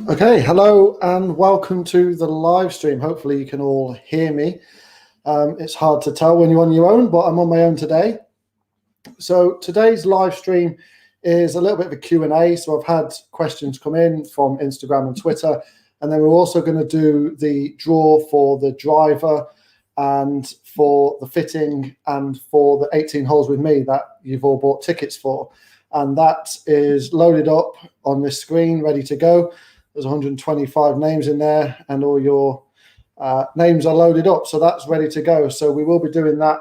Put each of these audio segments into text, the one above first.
Okay, hello and welcome to the live stream. Hopefully you can all hear me. It's hard to tell when you're on your own, but I'm on my own today. So today's live stream is a little bit of a Q&A. So I've had questions come in from Instagram and Twitter, and then we're also going to do the draw for the driver and for the fitting and for the 18 holes with me that you've all bought tickets for. And that is loaded up on this screen, ready to go. There's 125 names in there, and all your names are loaded up. So that's ready to go. So we will be doing that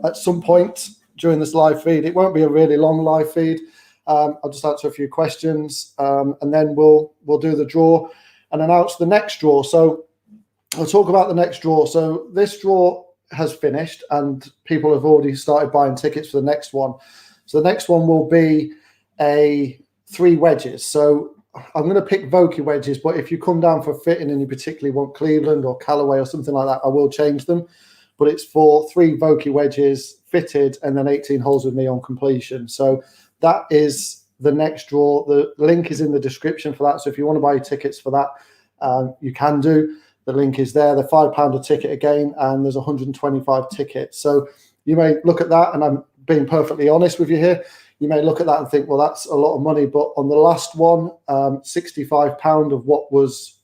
at some point during this live feed. It won't be a really long live feed. I'll just answer a few questions, and then we'll do the draw and announce the next draw. So I'll talk about the next draw. So this draw has finished, and people have already started buying tickets for the next one. So the next one will be a 3 wedges. So I'm going to pick Vokey wedges, but if you come down for fitting and you particularly want Cleveland or Callaway or something like that, I will change them. But it's for 3 Vokey wedges fitted and then 18 holes with me on completion. So that is the next draw. The link is in the description for that. So if you want to buy tickets for that, you can do. The link is there. They're £5 a ticket again, and there's 125 tickets. So you may look at that, and I'm being perfectly honest with you here. You may look at that and think, well, that's a lot of money. But on the last one, £65 of what was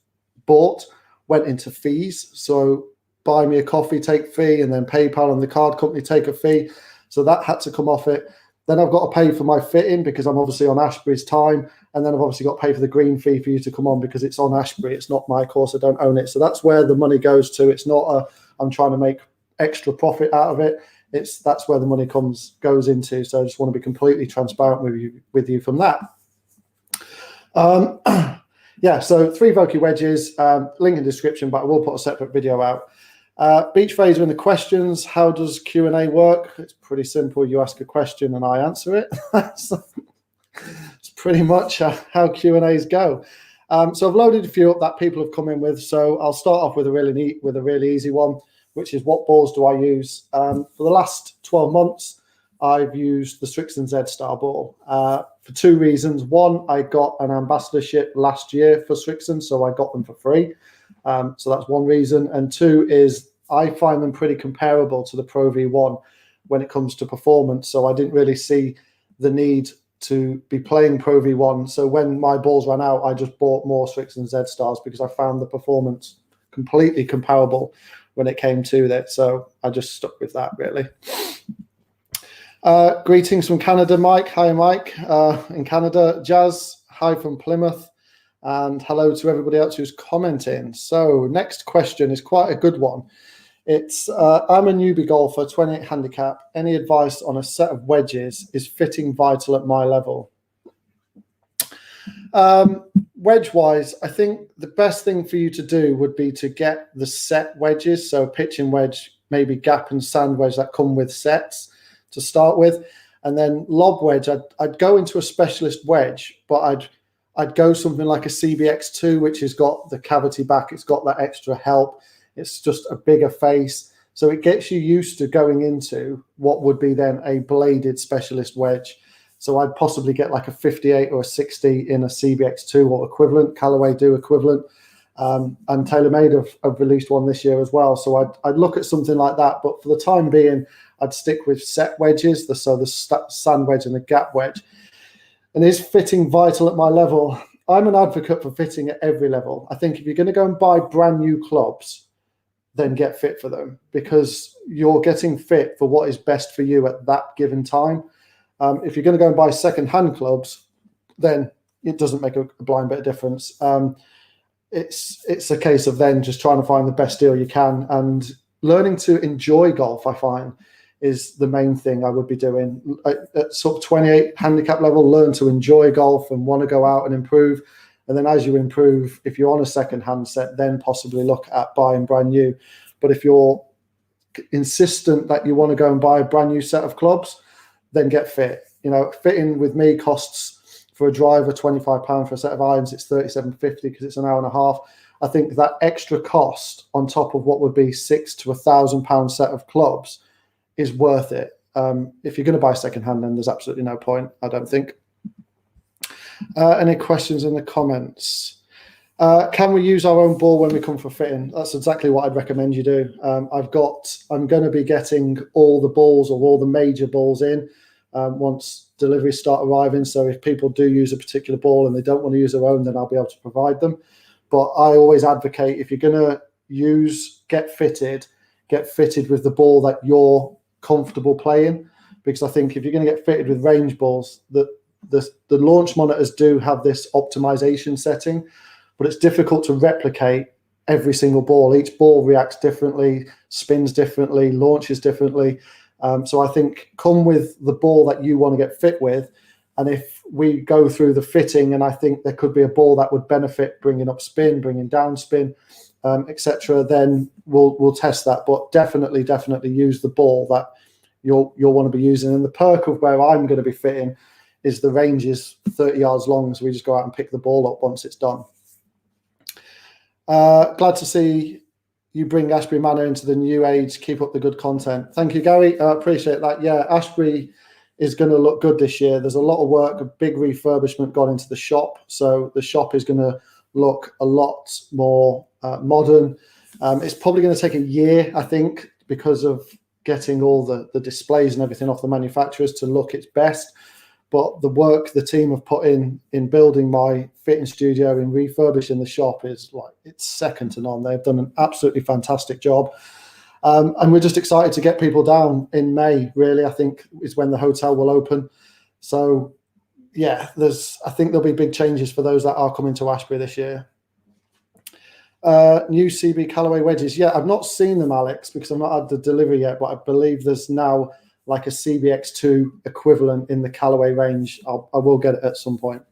bought went into fees. So buy me a coffee, take fee, and then PayPal and the card company take a fee. So that had to come off it. Then I've got to pay for my fitting because I'm obviously on Ashbury's time. And then I've obviously got to pay for the green fee for you to come on because it's on Ashbury. It's not my course. I don't own it. So that's where the money goes to. It's not I'm trying to make extra profit out of it. That's where the money goes into. So I just want to be completely transparent with you from that. Yeah, so 3 Vokey wedges, link in the description, but I will put a separate video out. Beach Fraser in the questions, how does Q&A work? It's pretty simple. You ask a question and I answer it. It's pretty much how Q&As go. So I've loaded a few up that people have come in with. So I'll start off with a really easy one, which is what balls do I use? For the last 12 months, I've used the Strixon Z-Star ball for 2 reasons. One, I got an ambassadorship last year for Strixon, so I got them for free. So that's one reason. And 2 is I find them pretty comparable to the Pro V1 when it comes to performance. So I didn't really see the need to be playing Pro V1. So when my balls ran out, I just bought more Strixon Z-Stars because I found the performance completely comparable when it came to that. So I just stuck with that, really. Greetings from Canada, Mike. Hi, Mike. In Canada, Jazz. Hi from Plymouth. And hello to everybody else who's commenting. So next question is quite a good one. It's, I'm a newbie golfer, 28 handicap. Any advice on a set of wedges? Is fitting vital at my level? Wedge-wise, I think the best thing for you to do would be to get the set wedges, so pitching wedge, maybe gap and sand wedge that come with sets to start with, and then lob wedge. I'd go into a specialist wedge, but I'd go something like a CBX2, which has got the cavity back. It's got that extra help. It's just a bigger face, so it gets you used to going into what would be then a bladed specialist wedge. So I'd possibly get like a 58 or a 60 in a CBX2 or equivalent. Callaway do equivalent. And TaylorMade have released one this year as well. So I'd look at something like that. But for the time being, I'd stick with set wedges, the sand wedge and the gap wedge. And is fitting vital at my level? I'm an advocate for fitting at every level. I think if you're going to go and buy brand new clubs, then get fit for them because you're getting fit for what is best for you at that given time. If you're going to go and buy second-hand clubs, then it doesn't make a blind bit of difference. It's a case of then just trying to find the best deal you can and learning to enjoy golf, I find, is the main thing I would be doing. At sort of 28 handicap level, learn to enjoy golf and want to go out and improve. And then as you improve, if you're on a second-hand set, then possibly look at buying brand new. But if you're insistent that you want to go and buy a brand new set of clubs, then get fit. You know, fitting with me costs for a driver £25 for a set of irons. It's $37.50 because it's an hour and a half. I think that extra cost on top of what would be £600 to £1,000 set of clubs is worth it. If you're going to buy secondhand, then there's absolutely no point, I don't think. Any questions in the comments? Can we use our own ball when we come for fitting? That's exactly what I'd recommend you do. I'm going to be getting all the balls or all the major balls in once deliveries start arriving. So if people do use a particular ball and they don't want to use their own, then I'll be able to provide them. But I always advocate, if you're going to get fitted with the ball that you're comfortable playing, because I think if you're going to get fitted with range balls, the launch monitors do have this optimization setting, but it's difficult to replicate every single ball. Each ball reacts differently, spins differently, launches differently. So I think come with the ball that you want to get fit with. And if we go through the fitting, and I think there could be a ball that would benefit bringing up spin, bringing down spin, etc., then we'll test that. But definitely use the ball that you'll want to be using. And the perk of where I'm going to be fitting is the range is 30 yards long, so we just go out and pick the ball up once it's done. Glad to see you bring Ashbury Manor into the new age. Keep up the good content. Thank you, Gary. I appreciate that. Yeah, Ashbury is going to look good this year. There's a lot of work, a big refurbishment gone into the shop. So the shop is going to look a lot more modern. It's probably going to take a year, I think, because of getting all the displays and everything off the manufacturers to look its best. But the work the team have put in building my fitting studio, in refurbishing the shop, is it's second to none. They've done an absolutely fantastic job. And we're just excited to get people down in May, really, I think, is when the hotel will open. So, yeah, I think there'll be big changes for those that are coming to Ashbury this year. New CB Callaway wedges. Yeah, I've not seen them, Alex, because I've not had the delivery yet, but I believe there's now like a CBX2 equivalent in the Callaway range. I will get it at some point.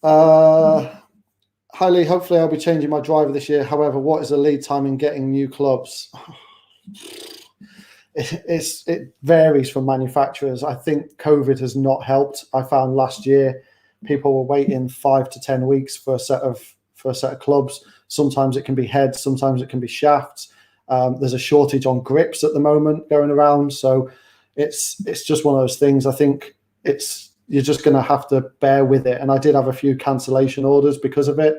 Hi Lee, hopefully I'll be changing my driver this year. However, what is the lead time in getting new clubs? It varies from manufacturers. I think COVID has not helped. I found last year people were waiting 5 to 10 weeks for a set of clubs. Sometimes it can be heads, sometimes it can be shafts. There's a shortage on grips at the moment going around, so it's just one of those things. I think you're just going to have to bear with it. And I did have a few cancellation orders because of it,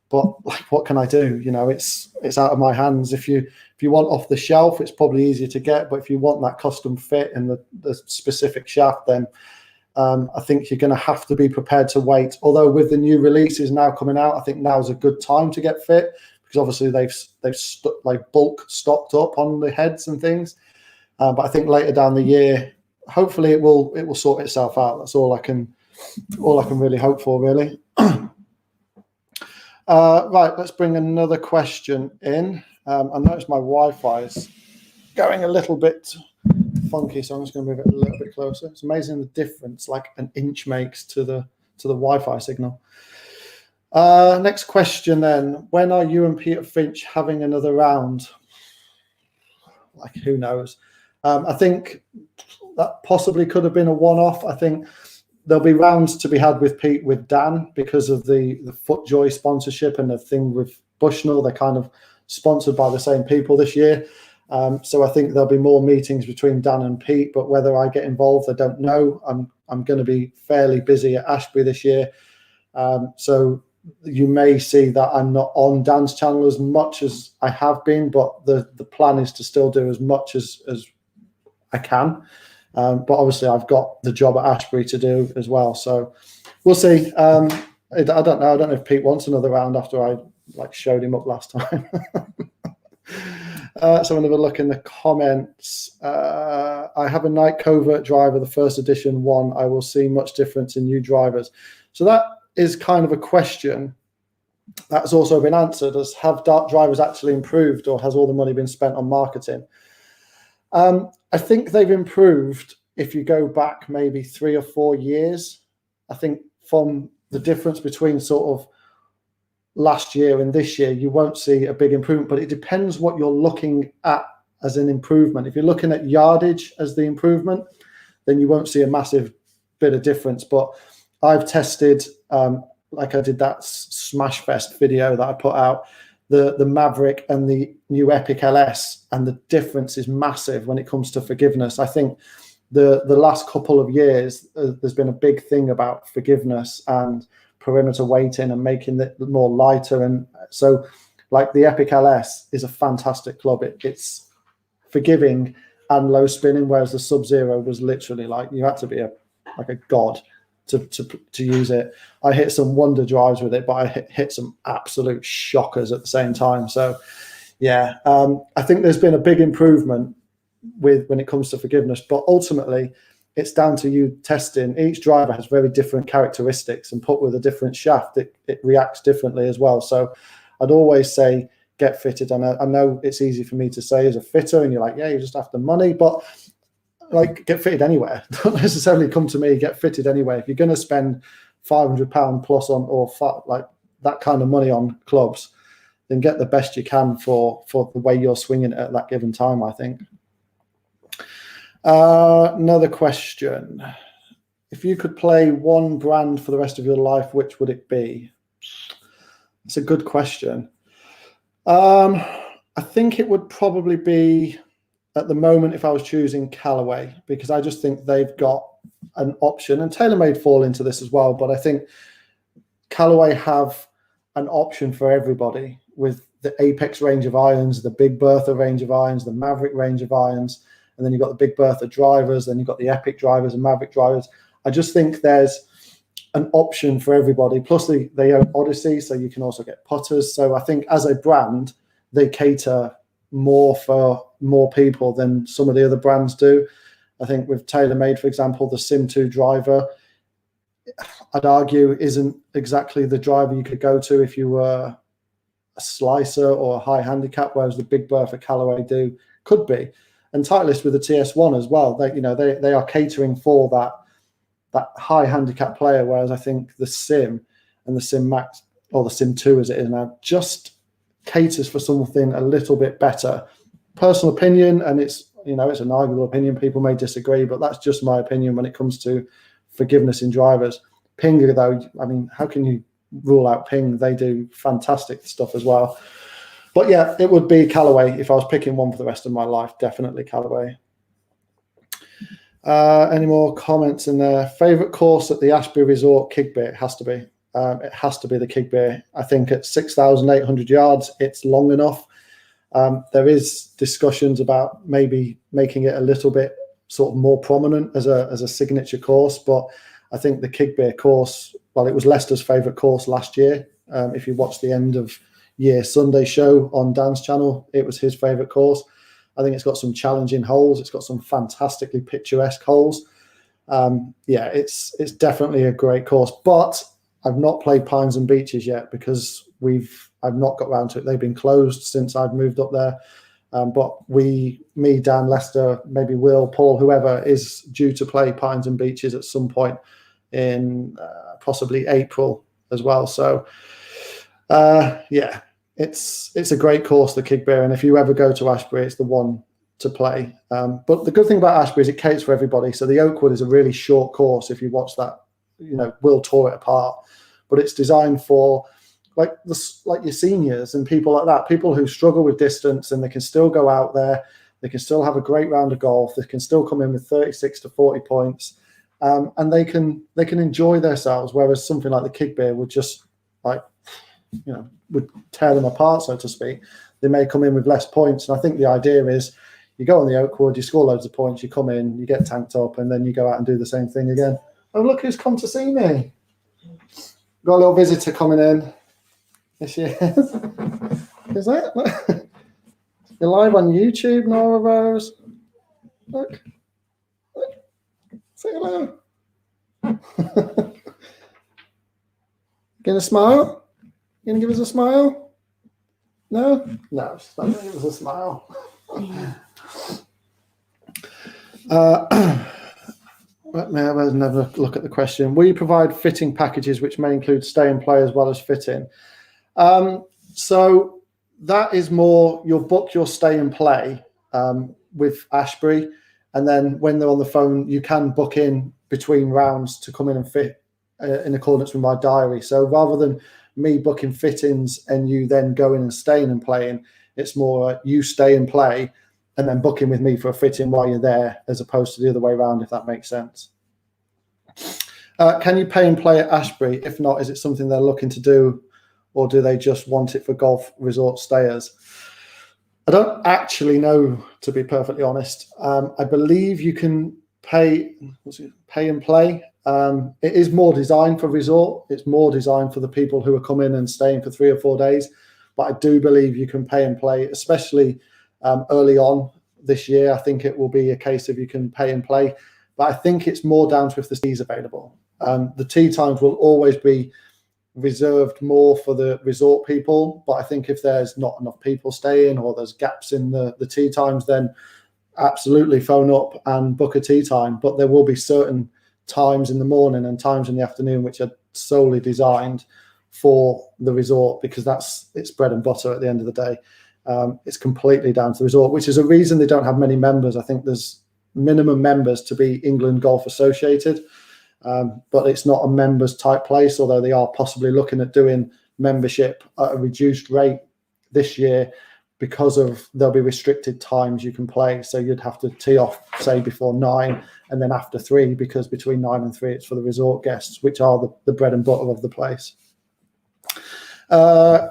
but what can I do? It's out of my hands. If you want off the shelf, it's probably easier to get, but if you want that custom fit and the specific shaft, then I think you're going to have to be prepared to wait. Although with the new releases now coming out, I think now's a good time to get fit, because obviously they've bulk stocked up on the heads and things. But I think later down the year, hopefully it will sort itself out. That's all I can really hope for, really. Right, let's bring another question in. I noticed my Wi-Fi is going a little bit funky, so I'm just going to move it a little bit closer. It's amazing the difference like an inch makes to the Wi-Fi signal. Next question then. When are you and Peter Finch having another round? Who knows? I think that possibly could have been a one-off. I think there'll be rounds to be had with Pete, with Dan, because of the FootJoy sponsorship and the thing with Bushnell. They're kind of sponsored by the same people this year. So I think there'll be more meetings between Dan and Pete, but whether I get involved, I don't know. I'm going to be fairly busy at Ashbury this year. So you may see that I'm not on Dan's channel as much as I have been, but the plan is to still do as much as I can. But obviously I've got the job at Ashbury to do as well. So we'll see. I don't know. I don't know if Pete wants another round after I showed him up last time. So another look in the comments. I have a Night Covert driver, the first edition one. I will see much difference in new drivers. So that is kind of a question that's also been answered, as have dark drivers actually improved, or has all the money been spent on marketing? I think they've improved if you go back maybe 3 or 4 years. I think from the difference between sort of last year and this year, you won't see a big improvement, but it depends what you're looking at as an improvement. If you're looking at yardage as the improvement, then you won't see a massive bit of difference. But I've tested, like I did that Smashfest video that I put out, the Maverick and the new Epic LS, and the difference is massive when it comes to forgiveness. I think the last couple of years, there's been a big thing about forgiveness and perimeter weighting and making it more lighter. And so like the Epic LS is a fantastic club. It's forgiving and low spinning, whereas the Sub-Zero was literally like you had to be like a god to use it. I hit some wonder drives with it, but I hit some absolute shockers at the same time. So yeah, I think there's been a big improvement when it comes to forgiveness, but ultimately it's down to you testing. Each driver has very different characteristics, and put with a different shaft, it reacts differently as well. So I'd always say get fitted. And I know it's easy for me to say as a fitter, and you're like, yeah, you just have the money, but like get fitted anywhere. Don't necessarily come to me, get fitted anywhere. If you're going to spend £500 plus on like that kind of money on clubs, then get the best you can for the way you're swinging it at that given time, I think. Another question. If you could play one brand for the rest of your life, which would it be? It's a good question. I think it would probably be, at the moment, if I was choosing Callaway, because I just think they've got an option, and TaylorMade fall into this as well, but I think Callaway have an option for everybody with the Apex range of irons, the Big Bertha range of irons, the Maverick range of irons, and then you've got the Big Bertha drivers, then you've got the Epic drivers and Maverick drivers. I just think there's an option for everybody. Plus they own Odyssey, so you can also get putters. So I think as a brand, they cater more for more people than some of the other brands do. I think with TaylorMade, for example, the Sim 2 driver, I'd argue isn't exactly the driver you could go to if you were a slicer or a high handicap, whereas the Big Bertha Callaway could be. And Titleist with the TS1 as well, they are catering for that high handicap player, whereas I think the Sim and the Sim Max, or the Sim 2 as it is now, just caters for something a little bit better. Personal opinion, and it's an arguable opinion. People may disagree, but that's just my opinion when it comes to forgiveness in drivers. Ping, though, I mean, how can you rule out Ping? They do fantastic stuff as well. But yeah, it would be Callaway if I was picking one for the rest of my life. Definitely Callaway. Any more comments in there? Favorite course at the Ashbury Resort? Kigbay. It has to be. It has to be the Kigbay. I think at 6,800 yards, it's long enough. There is discussions about maybe making it a little bit sort of more prominent as a signature course, but I think the Kigbay course, well, it was Leicester's favourite course last year. If you watch the end of year Sunday show on Dan's channel, it was his favourite course. I think it's got some challenging holes. It's got some fantastically picturesque holes. Yeah, it's definitely a great course, but I've not played Pines and Beaches yet because I've not got around to it. They've been closed since I've moved up there. But me, Dan, Lester, maybe Will, Paul, whoever is due to play Pines and Beaches at some point in possibly April as well. So yeah, it's a great course, the Kigbay, and if you ever go to Ashbury, it's the one to play. But the good thing about Ashbury is it caters for everybody. So the Oakwood is a really short course. If you watch that, Will tore it apart, but it's designed for like your seniors and people like that, people who struggle with distance, and they can still go out there, they can still have a great round of golf, they can still come in with 36 to 40 points, and they can enjoy themselves, whereas something like the Kigbay would just would tear them apart, so to speak. They may come in with less points, and I think the idea is you go on the Oakwood, you score loads of points, you come in, you get tanked up, and then you go out and do the same thing again. Oh, look who's come to see me. Got a little visitor coming in. There she is. Is that? You're live on YouTube, Nora Rose. Look. Say hello. Gonna smile? Gonna give us a smile? No? No, she's not gonna give us a smile. Let me have another look at the question. Will you provide fitting packages which may include stay and play as well as fitting? So that is more, you'll book your stay and play with Ashbury, and then when they're on the phone, you can book in between rounds to come in and fit in accordance with my diary. So rather than me booking fittings and you then going and staying and playing, it's more you stay and play and then booking with me for a fitting while you're there, as opposed to the other way around, if that makes sense. Can you pay and play at Ashbury? If not, is it something they're looking to do, or do they just want it for golf resort stayers? I don't actually know, to be perfectly honest. I believe you can pay and play. It is more designed for resort. It's more designed for the people who are coming and staying for 3 or 4 days. But I do believe you can pay and play, especially early on this year. I think it will be a case of you can pay and play. But I think it's more down to if the tees available. The tee times will always be reserved more for the resort people, but I think if there's not enough people staying or there's gaps in the tee times, then absolutely phone up and book a tee time. But there will be certain times in the morning and times in the afternoon which are solely designed for the resort, because it's bread and butter at the end of the day. It's completely down to the resort, which is a reason they don't have many members. I think there's minimum members to be England Golf Associated. But it's not a members type place, although they are possibly looking at doing membership at a reduced rate this year, because of there'll be restricted times you can play. So you'd have to tee off, say, before 9 and then after 3, because between 9 and 3 it's for the resort guests, which are the bread and butter of the place.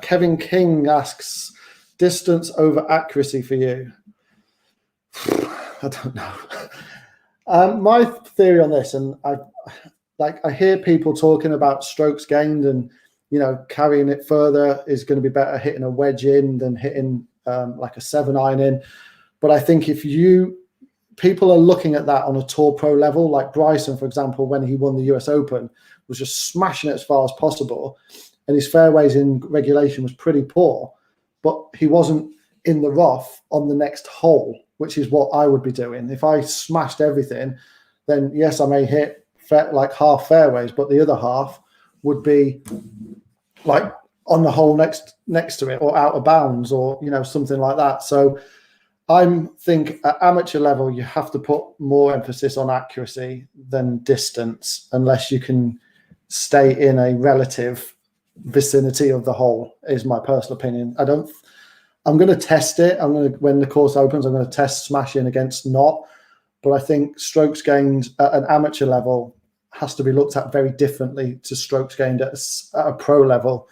Kevin King asks, distance over accuracy for you? I don't know. My theory on this, and I hear people talking about strokes gained, and carrying it further is going to be better hitting a wedge in than hitting like a 7-iron in. But I think if people are looking at that on a tour pro level, like Bryson, for example, when he won the US Open, was just smashing it as far as possible, and his fairways in regulation was pretty poor, but he wasn't in the rough on the next hole, which is what I would be doing. If I smashed everything, then yes, I may hit like half fairways, but the other half would be like on the hole next to it, or out of bounds, or something like that. So I think at amateur level you have to put more emphasis on accuracy than distance, unless you can stay in a relative vicinity of the hole, is my personal opinion. I'm going to test it. When the course opens, I'm going to test smashing against not. But I think strokes gained at an amateur level has to be looked at very differently to strokes gained at a pro level,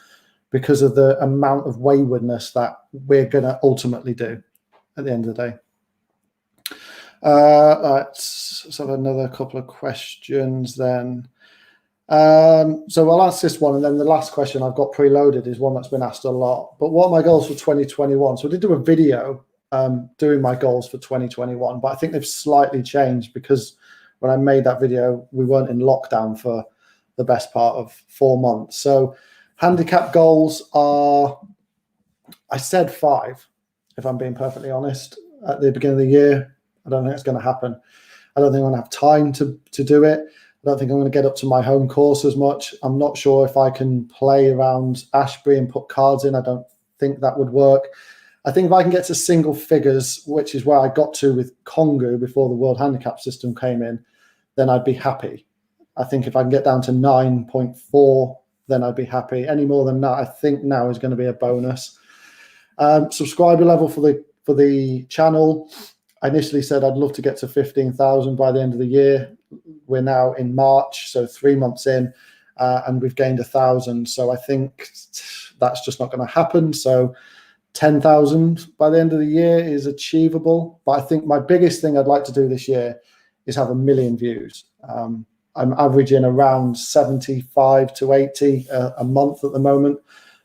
because of the amount of waywardness that we're going to ultimately do at the end of the day. Let's have another couple of questions then. So I'll ask this one, and then the last question I've got preloaded is one that's been asked a lot. But what are my goals for 2021? So I did do a video doing my goals for 2021, but I think they've slightly changed, because when I made that video, we weren't in lockdown for the best part of 4 months. So handicap goals are, I said 5, if I'm being perfectly honest, at the beginning of the year. I don't think it's going to happen. I don't think I'm going to have time to do it. I don't think I'm going to get up to my home course as much. I'm not sure if I can play around Ashbury and put cards in. I don't think that would work. I think if I can get to single figures, which is where I got to with Congo before the World Handicap System came in, then I'd be happy. I think if I can get down to 9.4, then I'd be happy. Any more than that, I think now is going to be a bonus. Subscriber level for the channel, I initially said I'd love to get to 15,000 by the end of the year. We're now in March, so 3 months in, and we've gained 1,000. So I think that's just not going to happen. So 10,000 by the end of the year is achievable. But I think my biggest thing I'd like to do this year is have 1 million views. I'm averaging around 75 to 80 a month at the moment.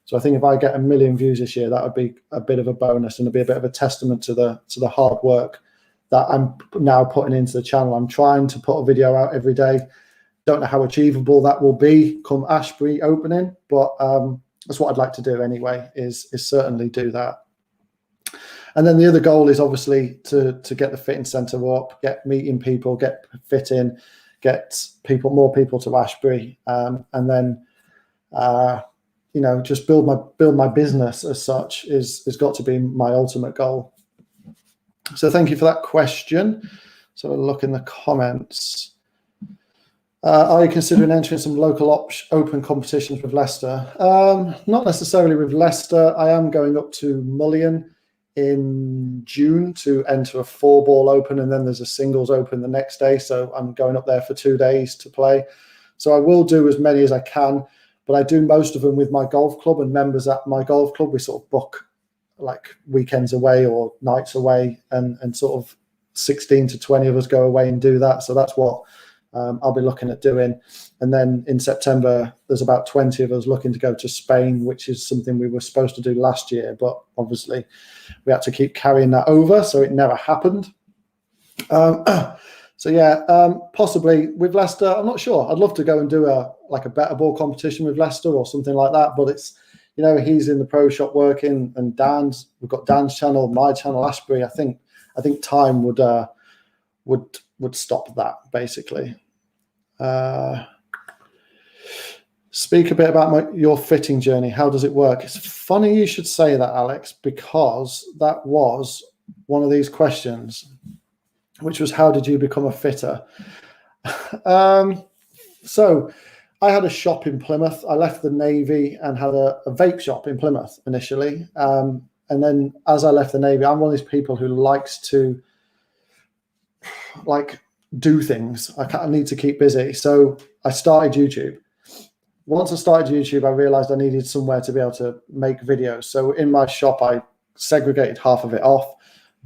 So I think if I get 1 million views this year, that would be a bit of a bonus, and it'd be a bit of a testament to the hard work that I'm now putting into the channel. I'm trying to put a video out every day. Don't know how achievable that will be come Ashbury opening, but that's what I'd like to do anyway, is certainly do that. And then the other goal is obviously to get the fitting centre up, get meeting people, get fitting, get more people to Ashbury, and then just build my business as such is got to be my ultimate goal. So thank you for that question. So we'll look in the comments. Are you considering entering some local open competitions with Leicester? Not necessarily with Leicester. I am going up to Mullion in June to enter a 4-ball open, and then there's a singles open the next day. So I'm going up there for 2 days to play. So I will do as many as I can, but I do most of them with my golf club and members at my golf club. We sort of book like weekends away or nights away, and sort of 16 to 20 of us go away and do that. So that's what I'll be looking at doing. And then in September, there's about 20 of us looking to go to Spain, which is something we were supposed to do last year, but obviously we had to keep carrying that over, so it never happened. So yeah, possibly with Leicester, I'm not sure. I'd love to go and do a better ball competition with Leicester or something like that, but it's, he's in the pro shop working, and we've got Dan's channel, my channel, Ashbury. I think time would stop that, basically. Speak a bit about your fitting journey. How does it work? It's funny you should say that, Alex, because that was one of these questions, which was, how did you become a fitter? So I had a shop in Plymouth. I left the Navy and had a vape shop in Plymouth initially. And then as I left the Navy, I'm one of these people who likes to do things. I need to keep busy. So I started YouTube. Once I started YouTube, I realized I needed somewhere to be able to make videos. So in my shop, I segregated half of it off,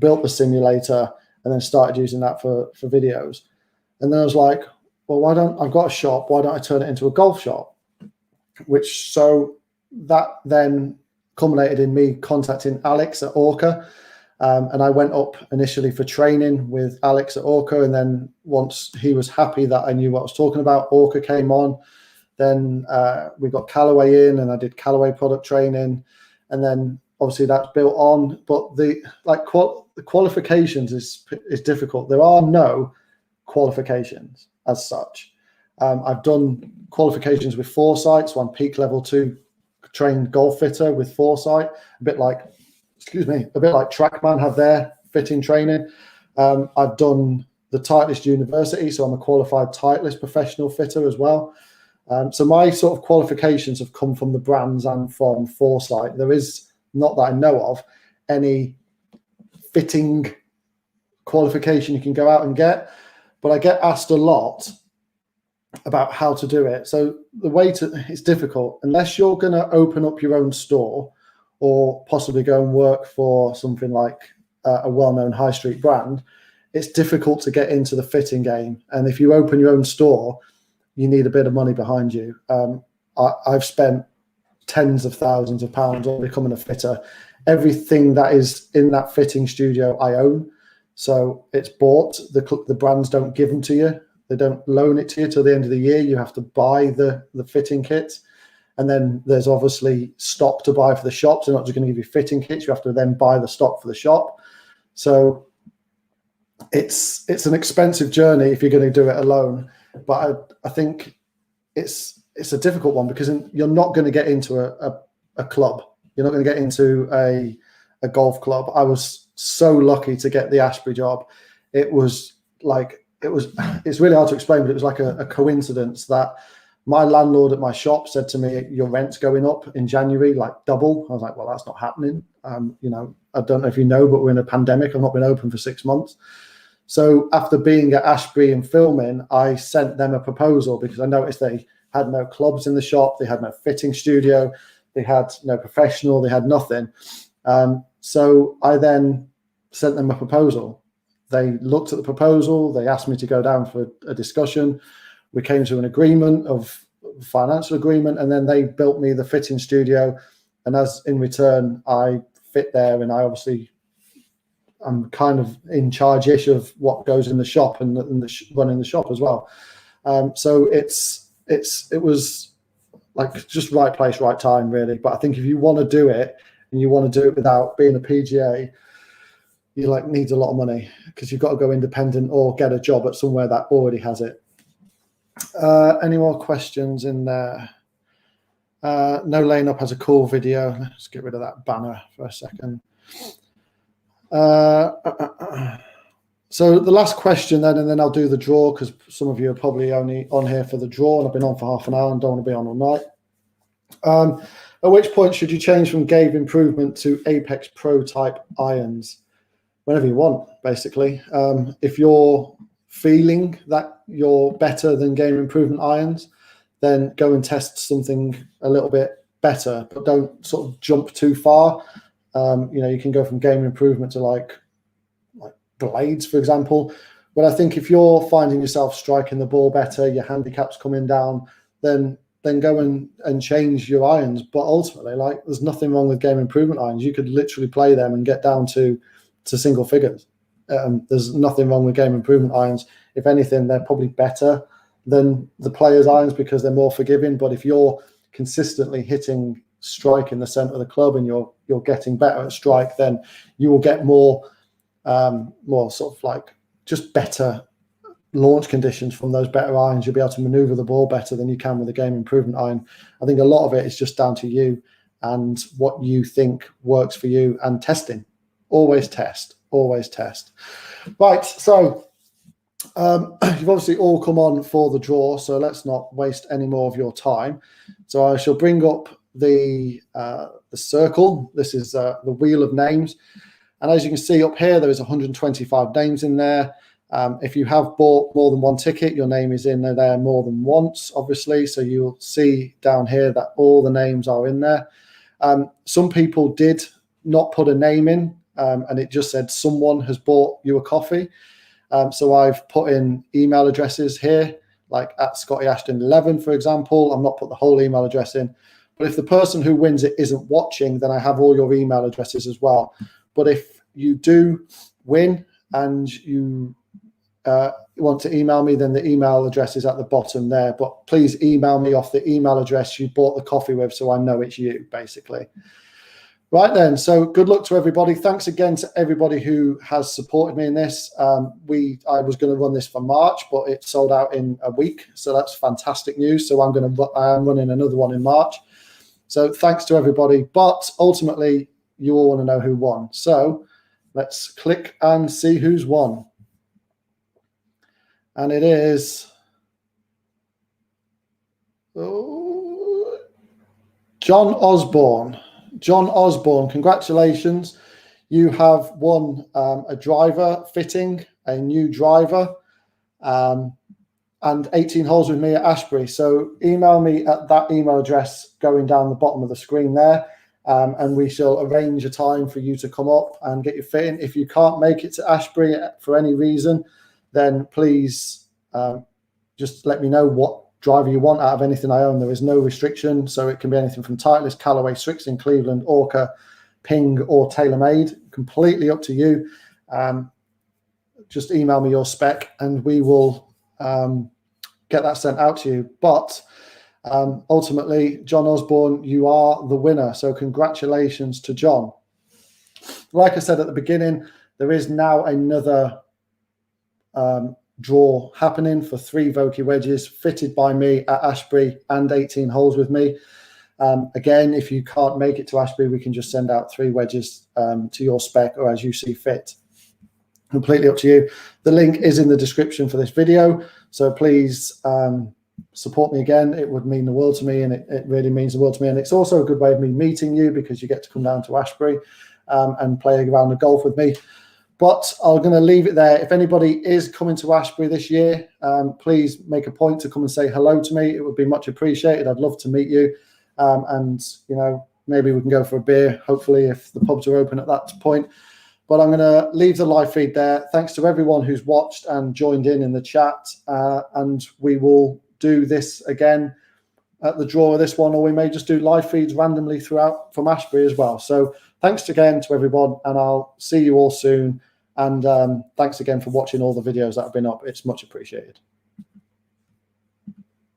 built the simulator, and then started using that for videos. And then I was like, well, I've got a shop, why don't I turn it into a golf shop? So that then culminated in me contacting Alex at Orca. And I went up initially for training with Alex at Orca. And then once he was happy that I knew what I was talking about, Orca came on. Then we got Callaway in, and I did Callaway product training. And then obviously that's built on. But the qualifications is difficult. There are no qualifications as such. I've done qualifications with Foresight, so I'm peak level 2 trained golf fitter with Foresight, a bit like Trackman have their fitting training. I've done the Titleist University, so I'm a qualified Titleist professional fitter as well. So my sort of qualifications have come from the brands and from Foresight. There is, not that I know of, any fitting qualification you can go out and get, but I get asked a lot about how to do it. So it's difficult unless you're going to open up your own store or possibly go and work for something like a well-known high street brand. It's difficult to get into the fitting game. And if you open your own store, you need a bit of money behind you. I've spent tens of thousands of pounds on becoming a fitter. Everything that is in that fitting studio, I own. So it's bought. The brands don't give them to you. They don't loan it to you till the end of the year. You have to buy the fitting kits. And then there's obviously stock to buy for the shops. They're not just going to give you fitting kits. You have to then buy the stock for the shop. So it's an expensive journey if you're going to do it alone. But I think it's a difficult one because you're not going to get into a club. You're not going to get into a golf club. I was so lucky to get the Ashbury job. It's really hard to explain, but it was like a coincidence that my landlord at my shop said to me, your rent's going up in January, like double. I was like, well, that's not happening. I don't know if you know, but we're in a pandemic. I've not been open for 6 months. So after being at Ashbury and filming, I sent them a proposal because I noticed they had no clubs in the shop. They had no fitting studio. They had no professional. They had nothing. So I then sent them a proposal. They looked at the proposal. They asked me to go down for a discussion. We came to an agreement of financial agreement, and then they built me the fitting studio. And as in return, I fit there, and I'm kind of in charge-ish of what goes in the shop and running the shop as well. So it was like just right place, right time, really. But I think if you want to do it and you want to do it without being a PGA, you need a lot of money because you've got to go independent or get a job at somewhere that already has it. Any more questions in there? No Laying Up has a cool video. Let's get rid of that banner for a second. So the last question then, and then I'll do the draw because some of you are probably only on here for the draw, and I've been on for half an hour and don't want to be on all night. At which point should you change from Game Improvement to Apex Pro type irons? Whenever you want, basically. If you're feeling that you're better than Game Improvement irons, then go and test something a little bit better, but don't sort of jump too far. You can go from game improvement to like blades, for example. But I think if you're finding yourself striking the ball better, your handicap's coming down, then go and change your irons. But ultimately, like, there's nothing wrong with game improvement irons. You could literally play them and get down to single figures. There's nothing wrong with game improvement irons. If anything, they're probably better than the players' irons because they're more forgiving. But if you're consistently hitting strike in the center of the club and you're getting better at strike, then you will get more sort of like just better launch conditions from those better irons. You'll be able to maneuver the ball better than you can with a game improvement iron. I think a lot of it is just down to you and what you think works for you, and testing. Always test. Right, so you've obviously all come on for the draw, so let's not waste any more of your time. So I shall bring up the circle. This is the wheel of names, and as you can see up here, there is 125 names in there. If you have bought more than one ticket, your name is in there more than once, obviously. So you'll see down here that all the names are in there. Some people did not put a name in, and it just said someone has bought you a coffee. So I've put in email addresses here, like at ScottyAshton11, for example. I'm not put the whole email address in. But if the person who wins it isn't watching, then I have all your email addresses as well. But if you do win and you want to email me, then the email address is at the bottom there. But please email me off the email address you bought the coffee with, so I know it's you, basically. Right then, so good luck to everybody. Thanks again to everybody who has supported me in this. I was going to run this for March, but it sold out in a week, so that's fantastic news. So I am running another one in March. So thanks to everybody. But ultimately, you all want to know who won. So let's click and see who's won. And it is John Osborne. John Osborne, congratulations. You have won a driver fitting, a new driver, and 18 holes with me at Ashbury. So email me at that email address going down the bottom of the screen there, and we shall arrange a time for you to come up and get your fitting. If you can't make it to Ashbury for any reason, then please just let me know what driver you want out of anything I own. There is no restriction, so it can be anything from Titleist, Callaway, Strixon, Cleveland, Orca, Ping, or TaylorMade. Completely up to you. Just email me your spec and we will get that sent out to you. But ultimately, John Osborne, you are the winner, so congratulations to John. Like I said at the beginning, there is now another draw happening for 3 Vokey wedges fitted by me at Ashbury and 18 holes with me. Again, if you can't make it to Ashbury, we can just send out 3 wedges to your spec or as you see fit. Completely up to you. The link is in the description for this video, so please support me again. It would mean the world to me, and it really means the world to me. And it's also a good way of me meeting you because you get to come down to Ashbury and play around the golf with me. But I'm going to leave it there. If anybody is coming to Ashbury this year, please make a point to come and say hello to me. It would be much appreciated. I'd love to meet you. And, maybe we can go for a beer, hopefully, if the pubs are open at that point. But I'm going to leave the live feed there. Thanks to everyone who's watched and joined in the chat. And we will do this again at the draw of this one, or we may just do live feeds randomly throughout from Ashbury as well. So thanks again to everyone, and I'll see you all soon. And thanks again for watching all the videos that have been up. It's much appreciated.